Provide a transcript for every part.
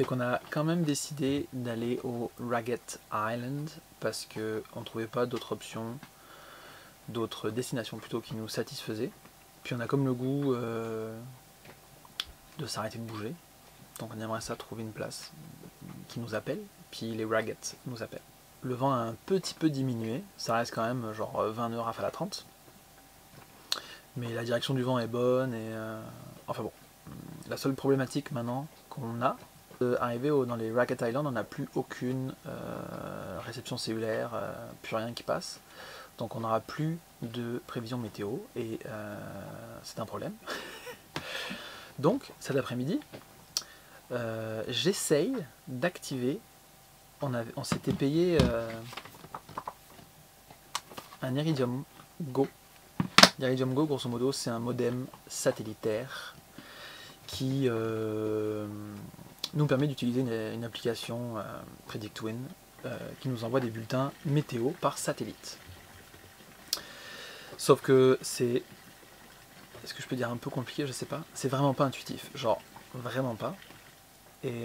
C'est qu'on a quand même décidé d'aller au Ragged Island parce qu'on ne trouvait pas d'autres options, d'autres destinations plutôt qui nous satisfaisaient. Puis on a comme le goût de s'arrêter de bouger. Donc on aimerait ça trouver une place qui nous appelle, puis les Ragged nous appellent. Le vent a un petit peu diminué, ça reste quand même genre 20 nœuds rafale à 30. Mais la direction du vent est bonne et enfin bon. La seule problématique maintenant qu'on a, arrivé dans les Ragged Island, on n'a plus aucune réception cellulaire, plus rien qui passe. Donc on n'aura plus de prévision météo et c'est un problème. Donc cet après-midi, j'essaye d'activer, on s'était payé un Iridium Go. L'Iridium Go, grosso modo, c'est un modem satellitaire qui nous permet d'utiliser une application PredictWind qui nous envoie des bulletins météo par satellite. Sauf que c'est, est-ce que je peux dire un peu compliqué, je sais pas, c'est vraiment pas intuitif, genre vraiment pas. Et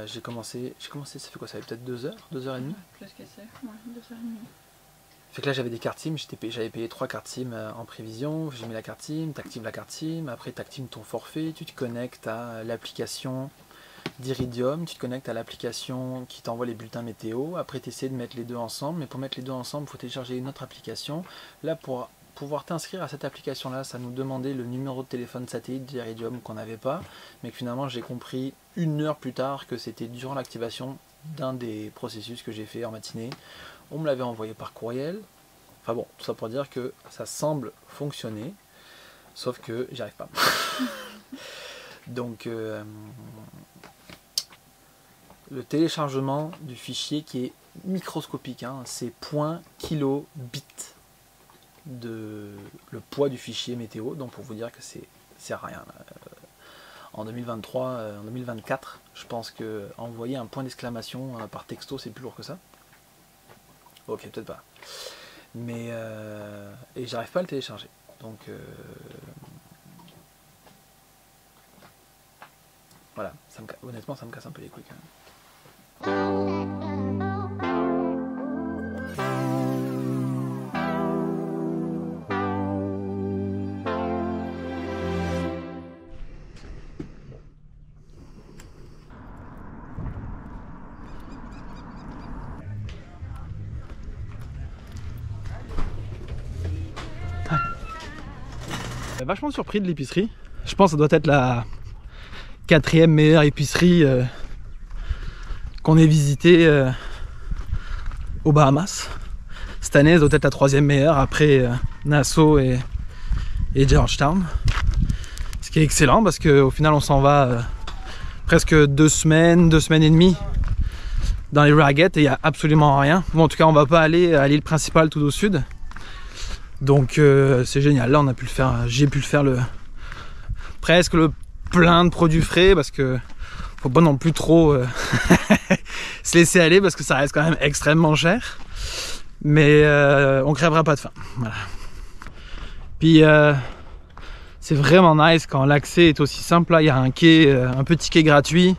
j'ai commencé, ça fait quoi, ça fait peut-être 2 heures, 2 heures et demie. Plus que ça, ouais, 2 heures et demie. Fait que là j'avais des cartes SIM, j'avais payé 3 cartes SIM en prévision, j'ai mis la carte SIM, t'actives la carte SIM, après t'actives ton forfait, tu te connectes à l'application d'Iridium, tu te connectes à l'application qui t'envoie les bulletins météo, après tu essaies de mettre les deux ensemble, mais pour mettre les deux ensemble, il faut télécharger une autre application. Là pour pouvoir t'inscrire à cette application là, ça nous demandait le numéro de téléphone satellite d'Iridium qu'on n'avait pas, mais que finalement j'ai compris 1 heure plus tard que c'était durant l'activation d'un des processus que j'ai fait en matinée. On me l'avait envoyé par courriel. Enfin bon, tout ça pour dire que ça semble fonctionner, sauf que j'y arrive pas. Donc le téléchargement du fichier qui est microscopique, hein, c'est 0.kilobit de le poids du fichier météo, donc pour vous dire que c'est rien. En 2023, en 2024, je pense que envoyer un point d'exclamation par texto, c'est plus lourd que ça. Ok, peut-être pas. Mais et j'arrive pas à le télécharger. Donc voilà, honnêtement ça me casse un peu les couilles quand même. Vachement surpris de l'épicerie. Je pense que ça doit être la 4e meilleure épicerie qu'on ait visitée aux Bahamas. Cette année, ça doit être la 3e meilleure après Nassau et Georgetown. Ce qui est excellent parce qu'au final, on s'en va presque 2 semaines, 2 semaines et demie dans les Ragged et il n'y a absolument rien. Bon, en tout cas, on va pas aller à l'île principale tout au sud. Donc c'est génial, là on a pu le faire, j'ai pu le faire presque le plein de produits frais parce que faut pas non plus trop se laisser aller parce que ça reste quand même extrêmement cher. Mais on crèvera pas de faim. Voilà. Puis c'est vraiment nice quand l'accès est aussi simple. Là il y a un quai, un petit quai gratuit.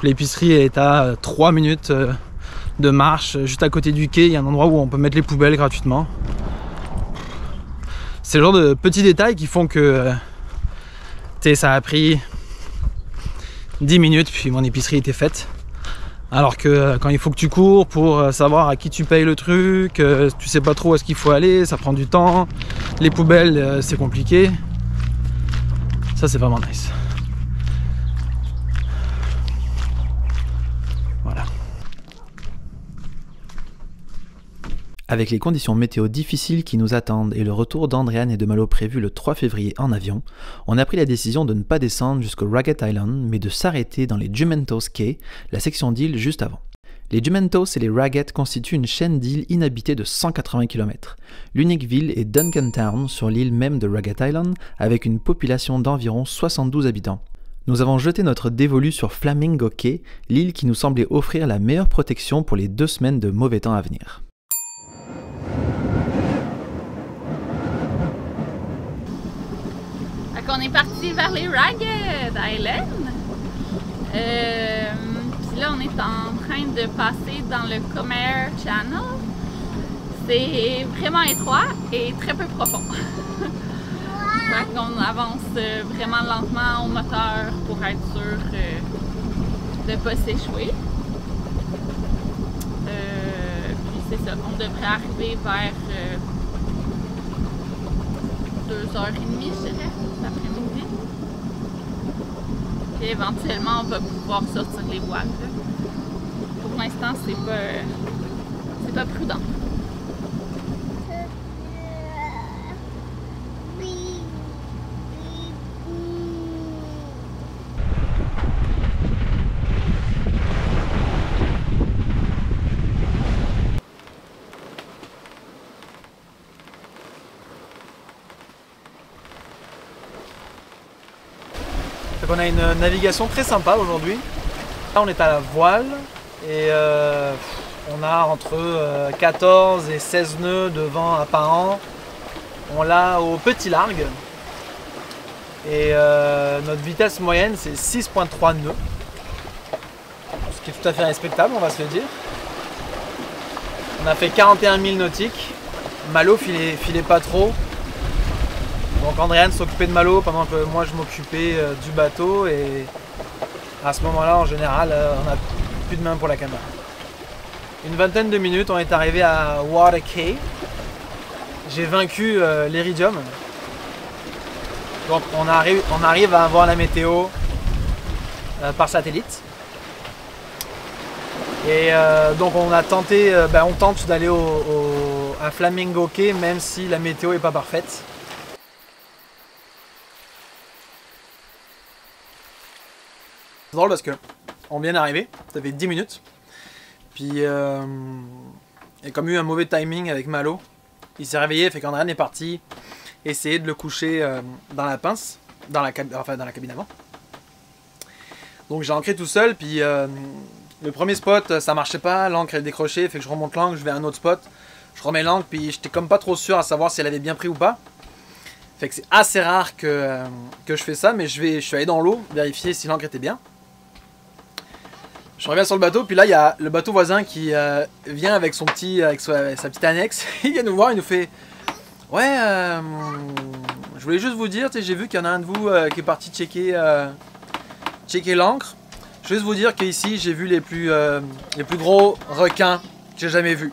L'épicerie est à 3 minutes de marche. Juste à côté du quai, il y a un endroit où on peut mettre les poubelles gratuitement. C'est le genre de petits détails qui font que ça a pris 10 minutes puis mon épicerie était faite. Alors que quand il faut que tu cours pour savoir à qui tu payes le truc, tu sais pas trop où est-ce qu'il faut aller, ça prend du temps. Les poubelles, c'est compliqué. Ça c'est vraiment nice. Voilà. Avec les conditions météo difficiles qui nous attendent et le retour d'Andréane et de Malo prévu le 3 février en avion, on a pris la décision de ne pas descendre jusqu'au Ragged Island, mais de s'arrêter dans les Jumentos Cay, la section d'îles juste avant. Les Jumentos et les Ragged constituent une chaîne d'îles inhabitées de 180 km. L'unique ville est Duncantown, sur l'île même de Ragged Island, avec une population d'environ 72 habitants. Nous avons jeté notre dévolu sur Flamingo Cay, l'île qui nous semblait offrir la meilleure protection pour les 2 semaines de mauvais temps à venir. On est parti vers les Ragged Island. on est en train de passer dans le Comer Channel. C'est vraiment étroit et très peu profond. On avance vraiment lentement au moteur pour être sûr de ne pas s'échouer. Puis c'est ça, on devrait arriver vers 2h30, je dirais, l'après-midi. Et éventuellement, on va pouvoir sortir les voiles. Pour l'instant, c'est pas prudent. Donc on a une navigation très sympa aujourd'hui. Là on est à la voile et on a entre 14 et 16 nœuds de vent apparent. On l'a au petit largue et notre vitesse moyenne c'est 6,3 nœuds. Ce qui est tout à fait respectable, on va se le dire. On a fait 41 000 nautiques. Malo filait pas trop. Donc Andréane s'occupait de Malo pendant que moi je m'occupais du bateau et à ce moment-là en général on n'a plus de main pour la caméra. Une vingtaine de minutes, on est arrivé à Water Cay. J'ai vaincu l'Iridium. Donc on arrive à avoir la météo par satellite. Et donc on a tenté, on tente d'aller à Flamingo Cay même si la météo n'est pas parfaite. C'est drôle parce que on vient d'arriver, ça fait 10 minutes. Puis il a comme eu un mauvais timing avec Malo. Il s'est réveillé, fait qu'Andréane est parti essayer de le coucher dans la pince, dans la cabine avant. Donc j'ai ancré tout seul, puis le premier spot ça marchait pas, l'ancre est décrochée, fait que je remonte l'ancre, je vais à un autre spot, je remets l'ancre, puis j'étais comme pas trop sûr à savoir si elle avait bien pris ou pas. Fait que c'est assez rare que je fais ça, mais je suis allé dans l'eau vérifier si l'ancre était bien. Je reviens sur le bateau, puis là il y a le bateau voisin qui vient avec sa petite annexe. Il vient nous voir, il nous fait « Ouais, je voulais juste vous dire, j'ai vu qu'il y en a un de vous qui est parti checker l'ancre. Je veux juste vous dire qu'ici j'ai vu les plus gros requins que j'ai jamais vus. »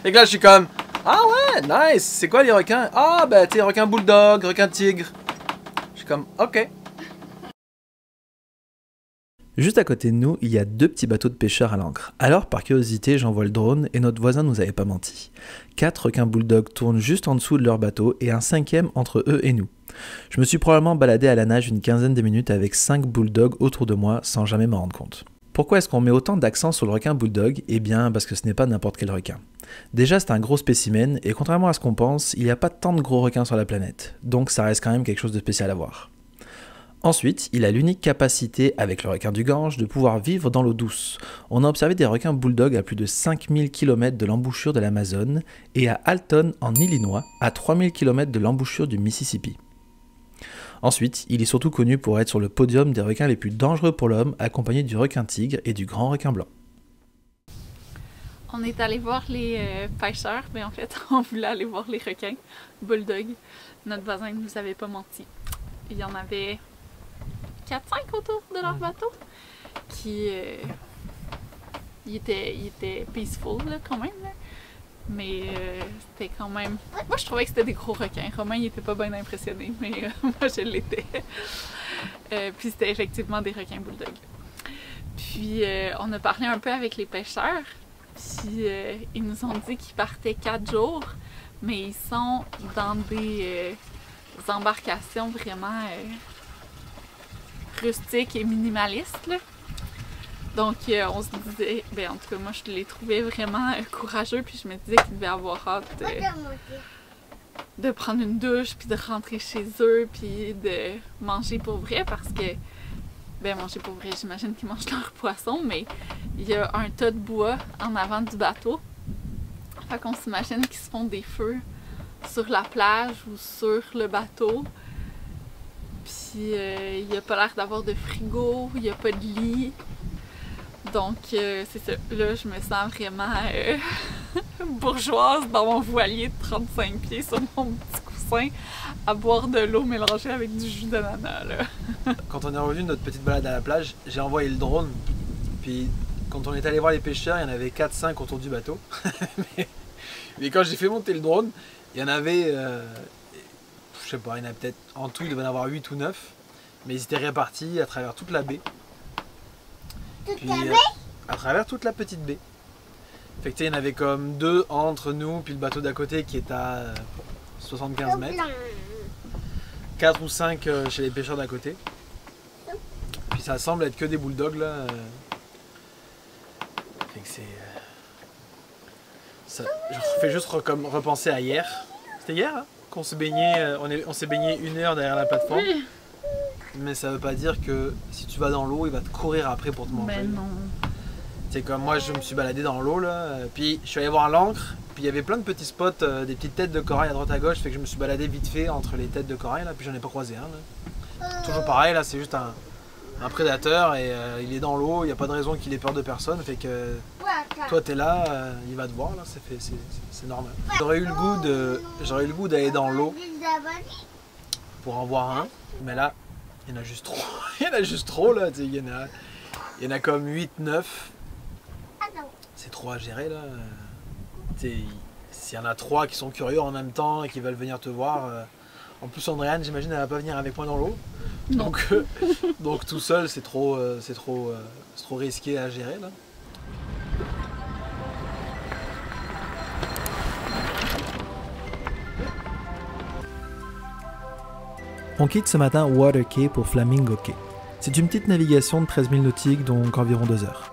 Et que là je suis comme « Ah ouais, nice, c'est quoi les requins? Ah bah tu sais, requin bulldog, requin tigre. » Je suis comme « Ok. » Juste à côté de nous, il y a 2 petits bateaux de pêcheurs à l'ancre. Alors, par curiosité, j'envoie le drone et notre voisin nous avait pas menti. 4 requins bulldogs tournent juste en dessous de leur bateau et un 5e entre eux et nous. Je me suis probablement baladé à la nage une quinzaine de minutes avec 5 bulldogs autour de moi sans jamais m'en rendre compte. Pourquoi est-ce qu'on met autant d'accent sur le requin bulldog? Eh bien, parce que ce n'est pas n'importe quel requin. Déjà, c'est un gros spécimen et contrairement à ce qu'on pense, il n'y a pas tant de gros requins sur la planète. Donc ça reste quand même quelque chose de spécial à voir. Ensuite, il a l'unique capacité, avec le requin du Gange, de pouvoir vivre dans l'eau douce. On a observé des requins bulldogs à plus de 5000 km de l'embouchure de l'Amazone et à Alton, en Illinois, à 3000 km de l'embouchure du Mississippi. Ensuite, il est surtout connu pour être sur le podium des requins les plus dangereux pour l'homme, accompagné du requin tigre et du grand requin blanc. On est allé voir les pêcheurs, mais en fait, on voulait aller voir les requins bulldogs. Notre voisin ne nous avait pas menti. Il y en avait 4-5 autour de leur bateau qui il était peaceful là, quand même là. Mais c'était quand même, moi je trouvais que c'était des gros requins. Romain il était pas bien impressionné, mais moi je l'étais. Puis c'était effectivement des requins bulldogs. Puis on a parlé un peu avec les pêcheurs, puis ils nous ont dit qu'ils partaient 4 jours, mais ils sont dans des embarcations vraiment rustiques et minimalistes là. Donc on se disait, ben en tout cas moi je les trouvais vraiment courageux, puis je me disais qu'ils devaient avoir hâte de prendre une douche, puis de rentrer chez eux, puis de manger pour vrai, parce que, ben manger pour vrai, j'imagine qu'ils mangent leur poisson, mais il y a un tas de bois en avant du bateau. Fait qu'on s'imagine qu'ils se font des feux sur la plage ou sur le bateau. Puis il n'y a pas l'air d'avoir de frigo, il n'y a pas de lit. Donc c'est ça, là je me sens vraiment bourgeoise dans mon voilier de 35 pieds sur mon petit coussin à boire de l'eau mélangée avec du jus d'ananas là. Quand on est revenu de notre petite balade à la plage, j'ai envoyé le drone. Puis quand on est allé voir les pêcheurs, il y en avait 4-5 autour du bateau. mais quand j'ai fait monter le drone, il y en avait, je sais pas, il y en a peut-être en tout, il devait y en avoir 8 ou 9. Mais ils étaient répartis à travers toute la baie. Puis, à travers toute la petite baie. Fait que il y en avait comme 2 entre nous, puis le bateau d'à côté qui est à 75 mètres. 4 ou 5 chez les pêcheurs d'à côté. Puis ça semble être que des bulldogs là. Fait que c'est. Ça, je fais juste repenser à hier. C'était hier hein, qu'on s'est baigné, on s'est baigné 1 heure derrière la plateforme. Oui. Mais ça veut pas dire que si tu vas dans l'eau, il va te courir après pour te manger. Mais non. C'est comme moi, je me suis baladé dans l'eau là, puis je suis allé voir l'ancre, puis il y avait plein de petits spots, des petites têtes de corail à droite à gauche, fait que je me suis baladé vite fait entre les têtes de corail là, puis j'en ai pas croisé un. Là. Toujours pareil là, c'est juste un prédateur et il est dans l'eau, il n'y a pas de raison qu'il ait peur de personne, fait que toi t'es là, il va te voir là, c'est normal. J'aurais eu le goût d'aller dans l'eau pour en voir un, mais là il y en a juste trop. Il y en a juste trop là, il y en a comme 8-9. C'est trop à gérer là. S'il y en a 3 qui sont curieux en même temps et qui veulent venir te voir. En plus Andréane, j'imagine, elle va pas venir avec moi dans l'eau. Donc tout seul c'est trop risqué à gérer là. On quitte ce matin Water Cay pour Flamingo Cay. C'est une petite navigation de 13 000 nautiques, donc environ 2 heures.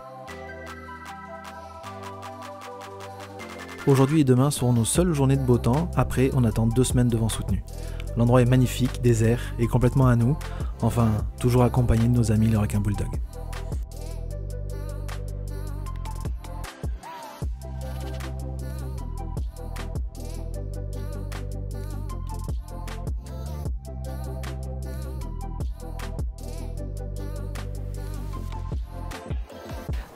Aujourd'hui et demain seront nos seules journées de beau temps, après on attend 2 semaines de vent soutenu. L'endroit est magnifique, désert et complètement à nous, enfin toujours accompagné de nos amis les requins bulldogs.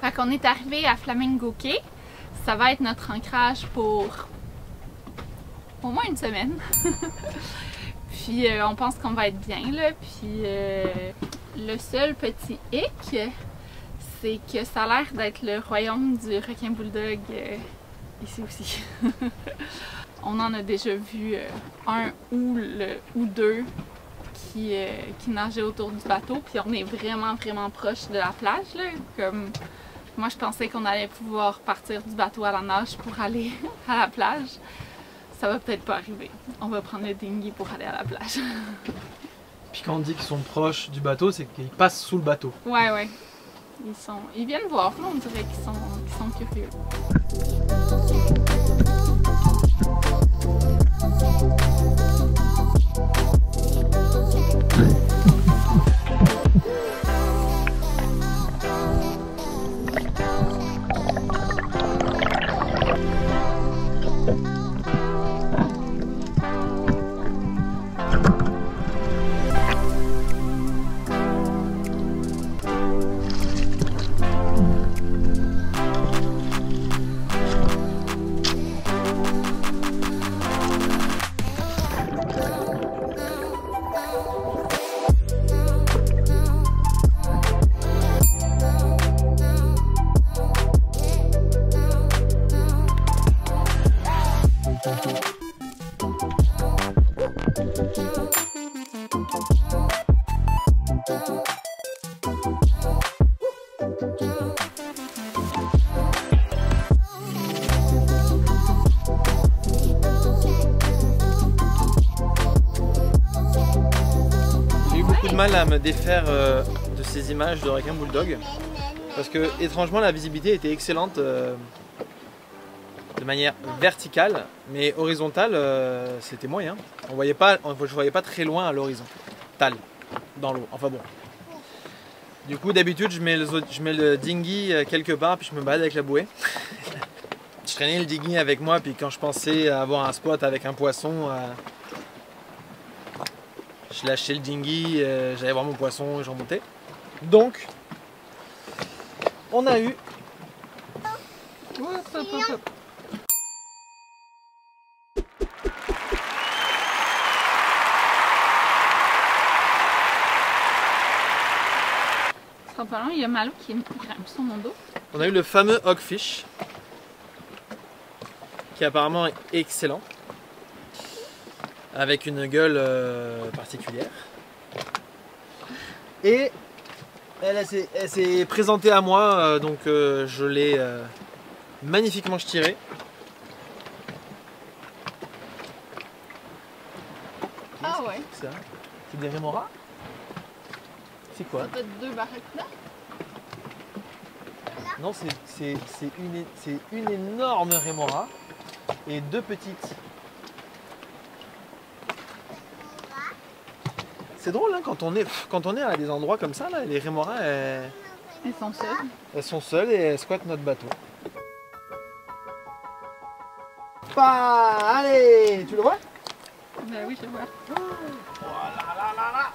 Fait qu'on est arrivé à Flamingo Cay. Ça va être notre ancrage pour au moins 1 semaine. Puis on pense qu'on va être bien là. Puis le seul petit hic, c'est que ça a l'air d'être le royaume du requin bulldog ici aussi. On en a déjà vu un ou 2 qui nageaient autour du bateau. Puis on est vraiment proche de la plage là. Comme moi, je pensais qu'on allait pouvoir partir du bateau à la nage pour aller à la plage. Ça va peut-être pas arriver. On va prendre le dinghy pour aller à la plage. Puis quand on dit qu'ils sont proches du bateau, c'est qu'ils passent sous le bateau. Ouais. Ils viennent voir. On dirait qu'ils sont curieux. Mal à me défaire de ces images de requin bulldog parce que étrangement la visibilité était excellente de manière verticale, mais horizontale c'était moyen. Je voyais pas très loin à l'horizon dans l'eau. Enfin bon. Du coup d'habitude je mets le dinghy quelque part puis je me balade avec la bouée. Je traînais le dinghy avec moi puis quand je pensais avoir un spot avec un poisson. Je lâchais le dinghy, j'allais voir mon poisson et je remontais. Donc, On a eu... Hop, hop, hop, hop. En parlant, il y a Malo qui grimpe sur mon dos. On a eu le fameux hogfish, qui apparemment est excellent, avec une gueule particulière. Et elle s'est présentée à moi, donc je l'ai magnifiquement tirée. Ah ouais. C'est ça? C'est des rémoras? C'est quoi? Peut-être 2 barracudas. Non, c'est une énorme rémora et 2 petites. C'est drôle hein, quand on est à des endroits comme ça, là, les rémoras elles sont seules. Elles sont seules et elles squattent notre bateau. Bah, allez, tu le vois? Ben oui, je le vois. Oh là là là là.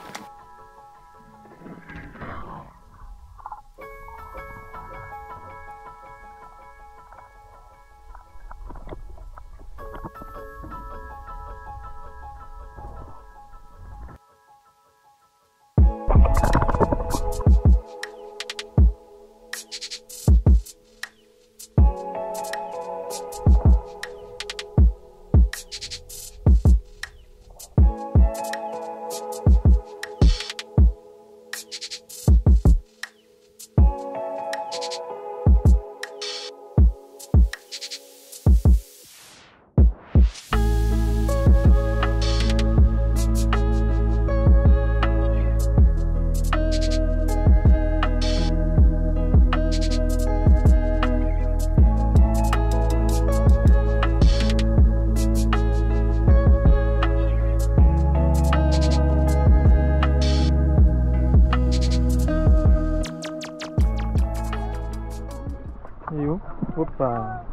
Et où? Hoppa.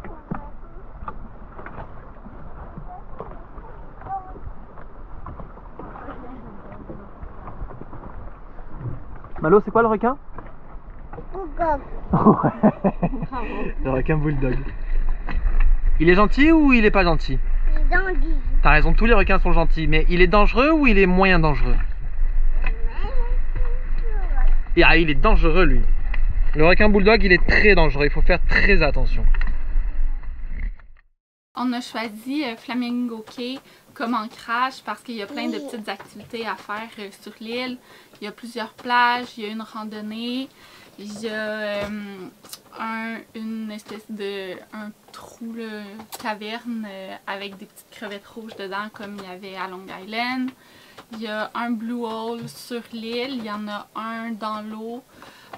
Malo, c'est quoi le requin? Bulldog. Ouais. Le requin bulldog. Il est gentil ou il est pas gentil? Il est dandy. T'as raison, tous les requins sont gentils, mais il est dangereux ou il est moyen dangereux? Et ah, il est dangereux lui. Le requin bulldog, il est très dangereux, il faut faire très attention. On a choisi Flamingo Cay comme ancrage parce qu'il y a plein de petites activités à faire sur l'île. Il y a plusieurs plages, il y a une randonnée, il y a une espèce de trou, là, caverne avec des petites crevettes rouges dedans comme il y avait à Long Island. Il y a un blue hole sur l'île, il y en a un dans l'eau,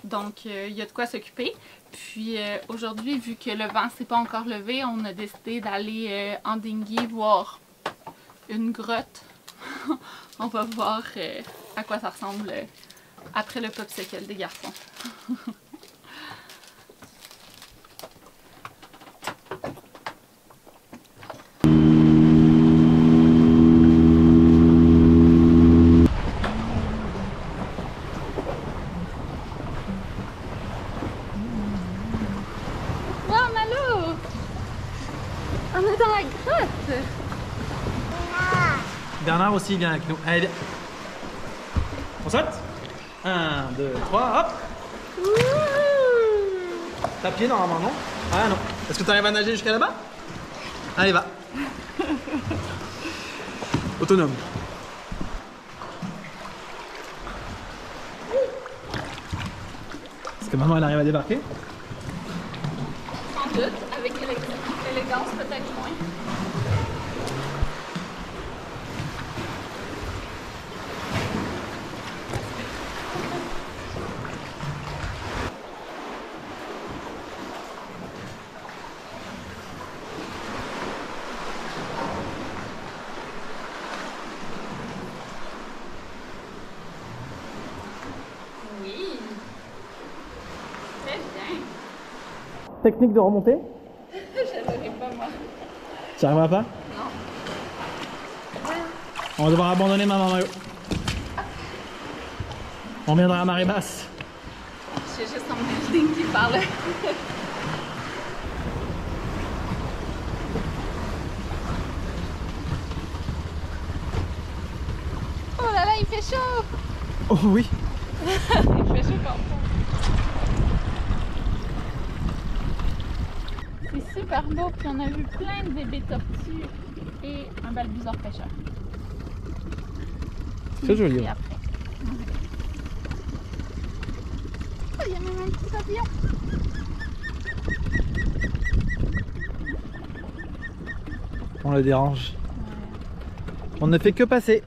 donc il y a de quoi s'occuper. Puis aujourd'hui, vu que le vent s'est pas encore levé, on a décidé d'aller en dinghy voir une grotte. On va voir à quoi ça ressemble après le popsicle des garçons. On est dans la grotte! Bernard aussi vient avec nous. Allez, viens. On saute? 1, 2, 3, hop! T'as pied normalement, non? Ah non. Est-ce que tu arrives à nager jusqu'à là-bas? Allez, va. Autonome. Est-ce que maman elle arrive à débarquer? Sans doute, avec élégance peut-être moins. Oui, très bien. Technique de remontée? J'aimerais pas moi. Tu arriveras pas? Non. On va devoir abandonner maman Mario. On viendra à marée basse. J'ai juste emmené Stinky par là. Oh là là, il fait chaud! Oh oui. Il fait chaud quand même. C'est super beau, puis on a vu plein de bébés tortues et un balbuzard pêcheur. Très joli. Et Ouais. après. Oh, il y a même un petit papillon. On le dérange. On ne fait que passer.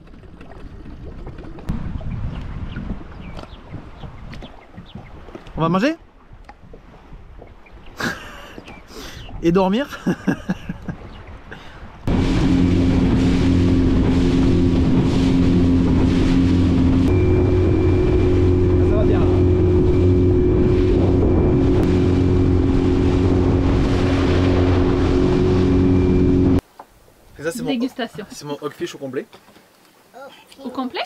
On va manger? Et dormir? Ça va bien là. Et ça c'est Dégustation. mon hogfish au complet. Au complet?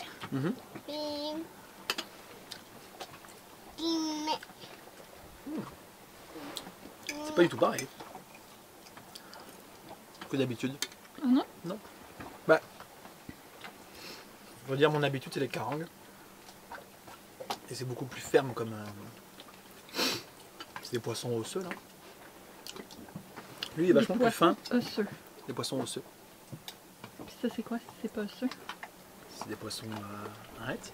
C'est pas du tout pareil que d'habitude. Ah non? Non. Bah, je veux dire, mon habitude c'est les carangues. Et c'est beaucoup plus ferme comme. C'est des poissons osseux là. Lui il est vachement plus fin. Osseux. Des poissons osseux. Puis ça, c'est quoi? C'est pas osseux? C'est des poissons arrête.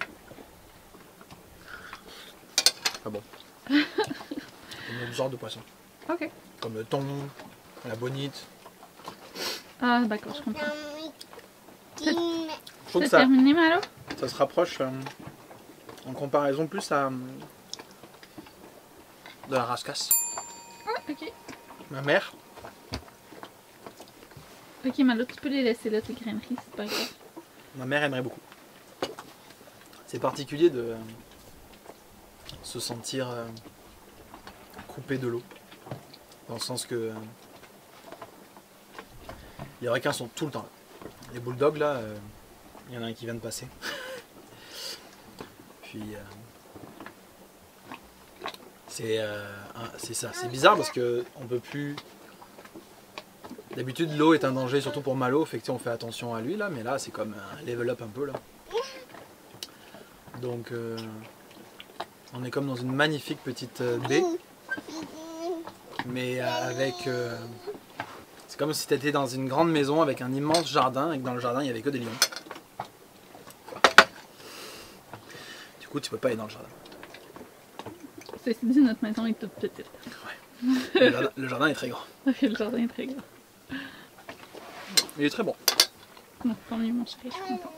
Ah bon. Un autre genre de poisson. Ok. Comme le thon, la bonite. Ah, d'accord, je comprends. Je trouve que C'est ça, terminé, Malo? ça se rapproche en comparaison plus à de la rascasse. Ah, ok. Ma mère, Ok, Malo, tu peux les laisser là, tes graineries, c'est pas grave. ma mère aimerait beaucoup. C'est particulier de se sentir coupé de l'eau. Dans le sens que les requins sont tout le temps là. Les bulldogs là, il y en a un qui vient de passer. Puis c'est ça, c'est bizarre parce que on peut plus. D'habitude l'eau est un danger surtout pour Malo, fait que on fait attention à lui là, mais là c'est comme un level up un peu là. Donc on est comme dans une magnifique petite baie. Mais avec. C'est comme si tu étais dans une grande maison avec un immense jardin et que dans le jardin il n'y avait que des lions. Du coup, tu peux pas aller dans le jardin. Ceci dit, notre maison est toute petite. Le jardin est très grand. Le jardin est très grand. Il est très bon. Donc, tant mieux, mon chéri, je suis contente.